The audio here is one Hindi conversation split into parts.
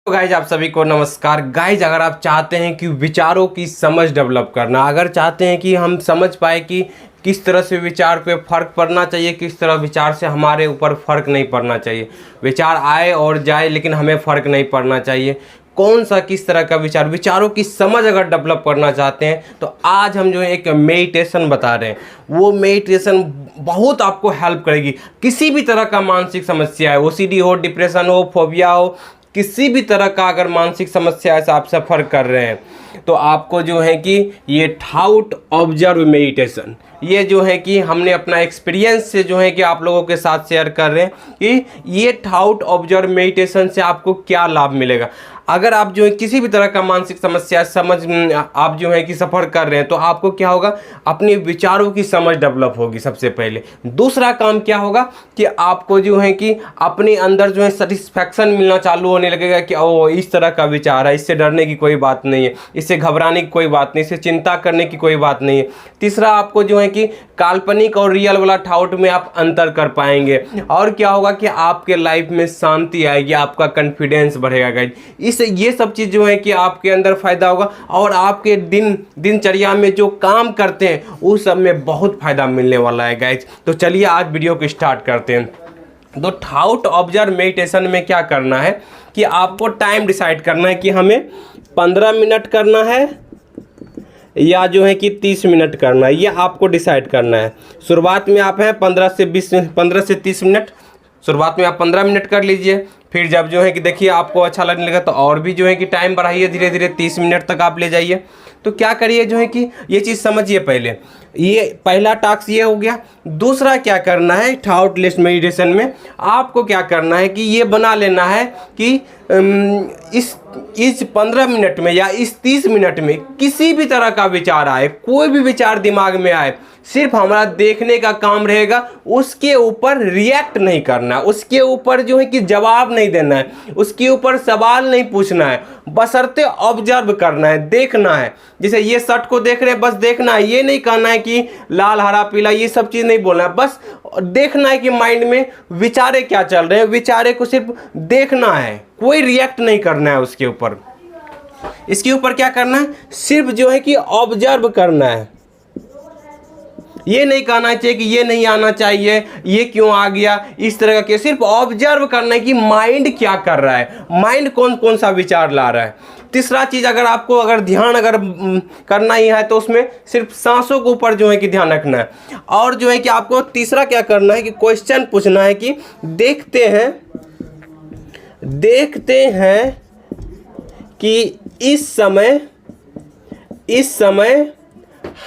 तो गाइज आप सभी को नमस्कार। गाइज अगर आप चाहते हैं कि विचारों की समझ डेवलप करना, अगर चाहते हैं कि हम समझ पाए कि किस तरह से विचार पे फ़र्क पड़ना चाहिए, किस तरह विचार से हमारे ऊपर फ़र्क नहीं पड़ना चाहिए, विचार आए और जाए लेकिन हमें फ़र्क नहीं पड़ना चाहिए, कौन सा किस तरह का विचारों की समझ अगर डेवलप करना चाहते हैं तो आज हम जो है एक मेडिटेशन बता रहे हैं। वो मेडिटेशन बहुत आपको हेल्प करेगी। किसी भी तरह का मानसिक समस्या है, ओसीडी हो, डिप्रेशन हो, फोबिया हो, किसी भी तरह का अगर मानसिक समस्या से आप सफ़र कर रहे हैं तो आपको जो है कि ये थाउट ऑब्जर्व मेडिटेशन, ये जो है कि हमने अपना एक्सपीरियंस से जो है कि आप लोगों के साथ शेयर कर रहे हैं कि ये थाउट ऑब्जर्व मेडिटेशन से आपको क्या लाभ मिलेगा। अगर आप जो है किसी भी तरह का मानसिक समस्या आप जो है कि सफ़र कर रहे हैं तो आपको क्या होगा, अपने विचारों की समझ डेवलप होगी सबसे पहले। दूसरा काम क्या होगा कि आपको जो है कि अपने अंदर जो है सेटिस्फैक्शन मिलना चालू होने लगेगा कि ओ इस तरह का विचार है, इससे डरने की कोई बात नहीं है, इससे घबराने की कोई बात नहीं, इससे चिंता करने की कोई बात नहीं है। तीसरा आपको जो है कि काल्पनिक और रियल वाला थाउट में आप अंतर कर पाएंगे। और क्या होगा कि आपके लाइफ में शांति आएगी, आपका कॉन्फिडेंस बढ़ेगा गाइस। ये सब चीज़ जो है कि आपके अंदर फ़ायदा होगा और आपके दिनचर्या में जो काम करते हैं उस सब में बहुत फ़ायदा मिलने वाला है गाइस। तो चलिए आज वीडियो को स्टार्ट करते हैं। तो थाउट ऑब्जर्व मेडिटेशन में क्या करना है कि आपको टाइम डिसाइड करना है कि हमें 15 मिनट करना है या जो है कि 30 मिनट करना है, ये आपको डिसाइड करना है। शुरुआत में आप हैं 15 से 30 मिनट, शुरुआत में आप 15 मिनट कर लीजिए। फिर जब जो है कि देखिए आपको अच्छा लगने लगा तो और भी जो है कि टाइम बढ़ाइए, धीरे धीरे 30 मिनट तक आप ले जाइए। तो क्या करिए जो है कि ये चीज़ समझिए पहले, ये पहला टास्क ये हो गया। दूसरा क्या करना है, थाउटलेस मेडिटेशन में आपको क्या करना है कि ये बना लेना है कि इस 15 मिनट में या इस 30 मिनट में किसी भी तरह का विचार आए, कोई भी विचार दिमाग में आए, सिर्फ हमारा देखने का काम रहेगा, उसके ऊपर रिएक्ट नहीं करना, उसके ऊपर जो है कि जवाब नहीं देना है, उसके ऊपर सवाल नहीं पूछना है, बशर्ते ऑब्जर्व करना है, देखना है। जैसे ये शर्ट को देख रहे हैं, बस देखना है, ये नहीं कहना है कि लाल हरा पीला ये सब चीज़ नहीं बोलना है, बस देखना है कि माइंड में विचारे क्या चल रहे हैं, विचारे को सिर्फ देखना है, कोई रिएक्ट नहीं करना है उसके ऊपर। इसके ऊपर क्या करना है, सिर्फ जो है कि ऑब्जर्व करना है। ये नहीं कहना चाहिए कि ये नहीं आना चाहिए, ये क्यों आ गया, इस तरह का, सिर्फ ऑब्जर्व करना है कि माइंड क्या कर रहा है, माइंड कौन कौन सा विचार ला रहा है। तीसरा चीज़, अगर ध्यान करना ही है तो उसमें सिर्फ सांसों के ऊपर जो है कि ध्यान रखना है। और जो है कि आपको तीसरा क्या करना है कि क्वेश्चन पूछना है कि देखते हैं कि इस समय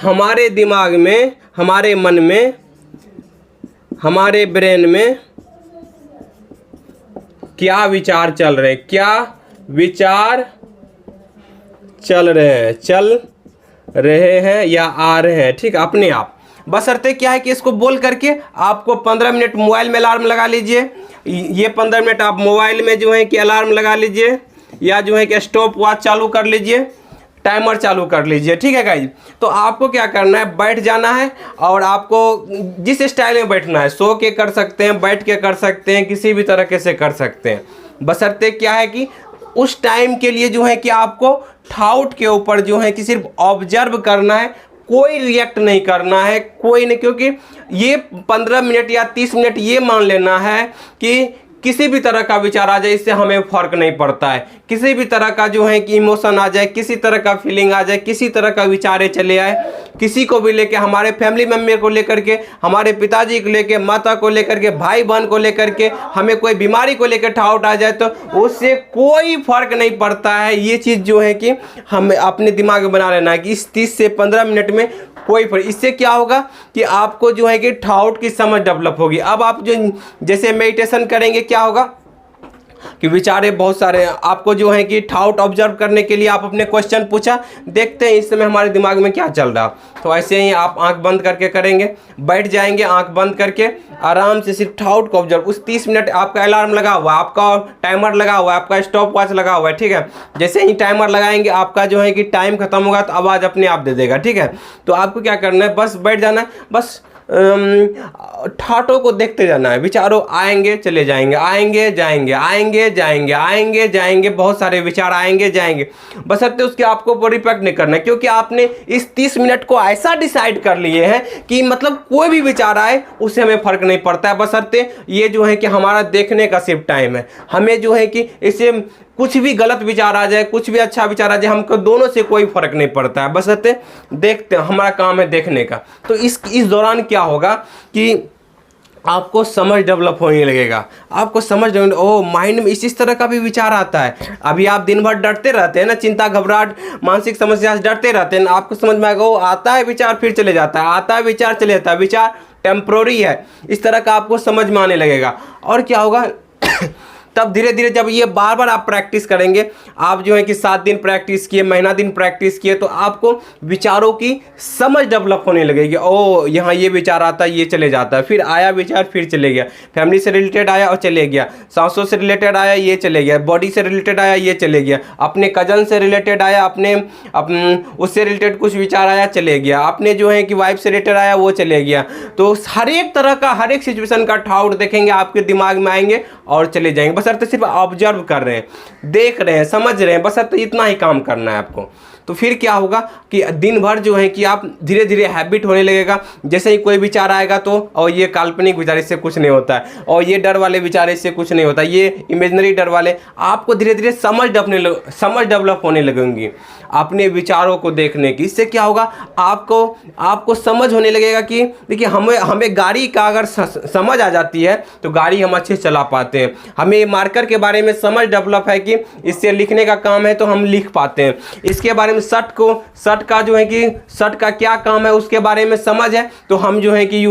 हमारे दिमाग में, हमारे मन में, हमारे ब्रेन में क्या विचार चल रहे हैं, क्या विचार चल रहे हैं या आ रहे हैं, ठीक है, अपने आप। बशर्ते क्या है कि इसको बोल करके आपको 15 मिनट मोबाइल में अलार्म लगा लीजिए। ये 15 मिनट आप मोबाइल में जो है कि अलार्म लगा लीजिए या जो है कि स्टॉप वॉच चालू कर लीजिए, टाइमर चालू कर लीजिए, ठीक है गाइज। तो आपको क्या करना है, बैठ जाना है और आपको जिस स्टाइल में बैठना है, सो के कर सकते हैं, बैठ के कर सकते हैं, किसी भी तरीके से कर सकते हैं। बशर्ते क्या है कि उस टाइम के लिए जो है कि आपको थाउट के ऊपर जो है कि सिर्फ ऑब्जर्व करना है, कोई रिएक्ट नहीं करना है, कोई नहीं, क्योंकि ये 15 मिनट या 30 मिनट ये मान लेना है कि किसी भी तरह का विचार आ जाए इससे हमें फ़र्क नहीं पड़ता है। किसी भी तरह का जो है कि इमोशन आ जाए, किसी तरह का फीलिंग आ जाए, किसी तरह का विचारे चले आए, किसी को भी लेके, हमारे फैमिली मेम्बर को लेकर के, हमारे पिताजी को लेके, माता को लेकर के, भाई बहन को लेकर के, हमें कोई बीमारी को लेकर ठाउट आ जाए तो उससे कोई फ़र्क नहीं पड़ता है। ये चीज़ जो है कि हमें अपने दिमाग में बना लेना है कि इस 30 से 15 मिनट में कोई फर्क। इससे क्या होगा कि आपको जो है कि थाउट की समझ डेवलप होगी। अब आप जो जैसे मेडिटेशन करेंगे क्या होगा कि विचारे बहुत सारे, आपको जो है कि थाउट ऑब्जर्व करने के लिए आप अपने क्वेश्चन पूछा, देखते हैं इस समय हमारे दिमाग में क्या चल रहा। तो ऐसे ही आप आंख बंद करके करेंगे, बैठ जाएंगे आंख बंद करके, आराम से सिर्फ थाउट को ऑब्जर्व। उस 30 मिनट आपका अलार्म लगा हुआ, आपका टाइमर लगा हुआ है, आपका स्टॉप वॉच लगा हुआ है, ठीक है। जैसे ही टाइमर लगाएंगे आपका जो है कि टाइम खत्म होगा तो आवाज़ अपने आप दे देगा, ठीक है। तो आपको क्या करना है, बस बैठ जाना है, बस ठाटों को देखते जाना है। विचारों आएंगे चले जाएंगे, आएंगे जाएंगे, आएंगे जाएंगे, आएंगे जाएंगे, बहुत सारे विचार आएंगे जाएंगे, बशर्ते उसके आपको परिपक्व नहीं करना है, क्योंकि आपने इस 30 मिनट को ऐसा डिसाइड कर लिए हैं कि मतलब कोई भी विचार आए उससे हमें फर्क नहीं पड़ता है, बशर्ते ये जो है कि हमारा देखने का सिर्फ टाइम है। हमें जो है कि इससे कुछ भी गलत विचार आ जाए, कुछ भी अच्छा विचार आ जाए, हमको दोनों से कोई फर्क नहीं पड़ता है, बशर्ते देखते, हमारा काम है देखने का। तो इस दौरान क्या होगा कि आपको समझ डेवलप होने लगेगा, आपको समझ, ओ माइंड में इस तरह का भी विचार आता है। अभी आप दिन भर डरते रहते हैं ना, चिंता घबराहट मानसिक समस्या से डरते रहते हैं ना, आपको समझ में आएगा, वो आता है विचार फिर चले जाता है, आता है विचार चले जाता है, विचार टेम्प्रोरी है, इस तरह का आपको समझ में आने लगेगा। और क्या होगा तब धीरे धीरे जब ये बार बार आप प्रैक्टिस करेंगे, आप जो है कि 7 दिन प्रैक्टिस किए, महीना दिन प्रैक्टिस किए, तो आपको विचारों की समझ डेवलप होने लगेगी। ओ यहाँ ये विचार आता है, ये चले जाता है, फिर आया विचार फिर चले गया, फैमिली से रिलेटेड आया और चले गया, सांसों से रिलेटेड आया ये चले गया, बॉडी से रिलेटेड आया ये चले गया, अपने कजन से रिलेटेड आया, अपने उससे रिलेटेड कुछ विचार आया चले गया, अपने जो है कि वाइफ से रिलेटेड आया वो चले गया। तो हर एक तरह का, हर एक सिचुएशन का ठाउट देखेंगे, आपके दिमाग में आएंगे और चले जाएंगे, बशर्ते सिर्फ ऑब्जर्व कर रहे हैं, देख रहे हैं, समझ रहे हैं, बशर्ते इतना ही काम करना है आपको। तो फिर क्या होगा कि दिन भर जो है कि आप धीरे धीरे हैबिट होने लगेगा। जैसे ही कोई विचार आएगा तो और ये काल्पनिक विचार, इससे कुछ नहीं होता है, और ये डर वाले विचार, इससे कुछ नहीं होता, ये इमेजिनरी डर वाले, आपको धीरे धीरे समझ डेवलप होने लगेंगी अपने विचारों को देखने की। इससे क्या होगा, आपको समझ होने लगेगा कि देखिए हमें गाड़ी का अगर समझ आ जाती है तो गाड़ी हम अच्छे से चला पाते हैं। हमें मार्कर के बारे में समझ डेवलप है कि इससे लिखने का काम है तो हम लिख पाते हैं। इसके बारे में शर्ट का जो है कि शर्ट का क्या काम है उसके बारे में समझ है तो हम जो है कि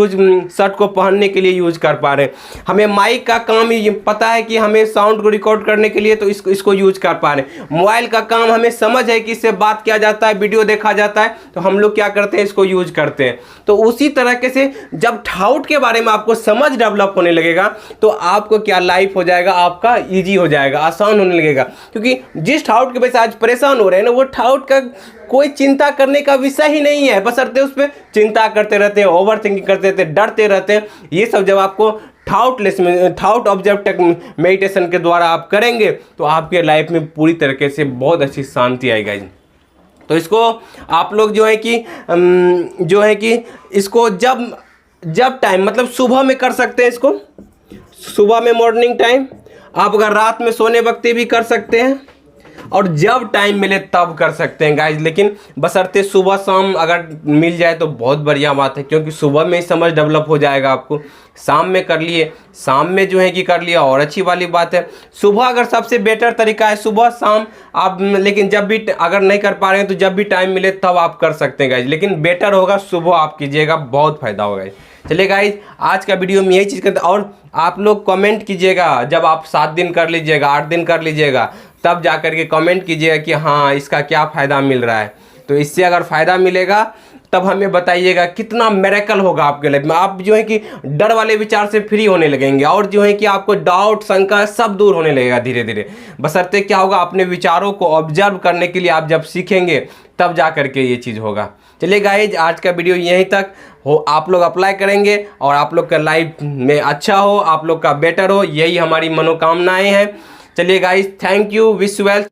शर्ट को पहनने के लिए यूज कर पा रहे हैं। हमें माइक का काम ही पता है कि हमें साउंड को रिकॉर्ड करने के लिए तो इसको यूज कर पा रहे हैं। मोबाइल का काम हमें समझ है कि इससे बात किया जाता है, वीडियो देखा जाता है, तो हम लोग क्या करते हैं, इसको यूज करते हैं। तो उसी तरीके से जब ठाउट के बारे में आपको समझ डेवलप होने लगेगा तो आपको क्या लाइफ हो जाएगा, आपका इजी हो जाएगा, आसान होने लगेगा। क्योंकि जिस ठाउट के वजह से आज परेशान हो रहे हैं ना, वो ठाउट का कोई चिंता करने का विषय ही नहीं है, बशर्ते उस पर चिंता करते रहते हैं, ओवर थिंकिंग करते रहते हैं, डरते रहते हैं। ये सब जब आपको ठाउट ऑब्जेक्ट मेडिटेशन के द्वारा आप करेंगे तो आपके लाइफ में पूरी तरीके से बहुत अच्छी शांति आएगा। तो इसको आप लोग जो है कि इसको जब टाइम मतलब सुबह में कर सकते हैं, इसको सुबह में मॉर्निंग टाइम, आप अगर रात में सोने वक्त भी कर सकते हैं और जब टाइम मिले तब कर सकते हैं गाइज। लेकिन बशर्ते सुबह शाम अगर मिल जाए तो बहुत बढ़िया बात है, क्योंकि सुबह में ही समझ डेवलप हो जाएगा आपको। शाम में कर लिए, शाम में जो है कि कर लिया और अच्छी वाली बात है। सुबह अगर सबसे बेटर तरीका है सुबह शाम आप, लेकिन जब भी अगर नहीं कर पा रहे हैं तो जब भी टाइम मिले तब आप कर सकते हैं गाइज, लेकिन बेटर होगा सुबह आप कीजिएगा, बहुत फायदा होगा। चलिए गाइज, आज का वीडियो में यही चीज़ करते, और आप लोग कमेंट कीजिएगा जब आप 7 दिन कर लीजिएगा, 8 दिन कर लीजिएगा, तब जा कर के कमेंट कीजिएगा कि हाँ इसका क्या फ़ायदा मिल रहा है। तो इससे अगर फ़ायदा मिलेगा तब हमें बताइएगा कितना मिरेकल होगा आपके लाइफ में। आप जो है कि डर वाले विचार से फ्री होने लगेंगे और जो है कि आपको डाउट शंका सब दूर होने लगेगा धीरे धीरे। बशर्ते क्या होगा, अपने विचारों को ऑब्जर्व करने के लिए आप जब सीखेंगे तब जा करके ये चीज़ होगा। चलिए गाइज, आज का वीडियो यहीं तक हो, आप लोग अप्लाई करेंगे और आप लोग का लाइफ में अच्छा हो, आप लोग का बेटर हो, यही हमारी मनोकामनाएं हैं। चलिए guys, thank you, wish you well.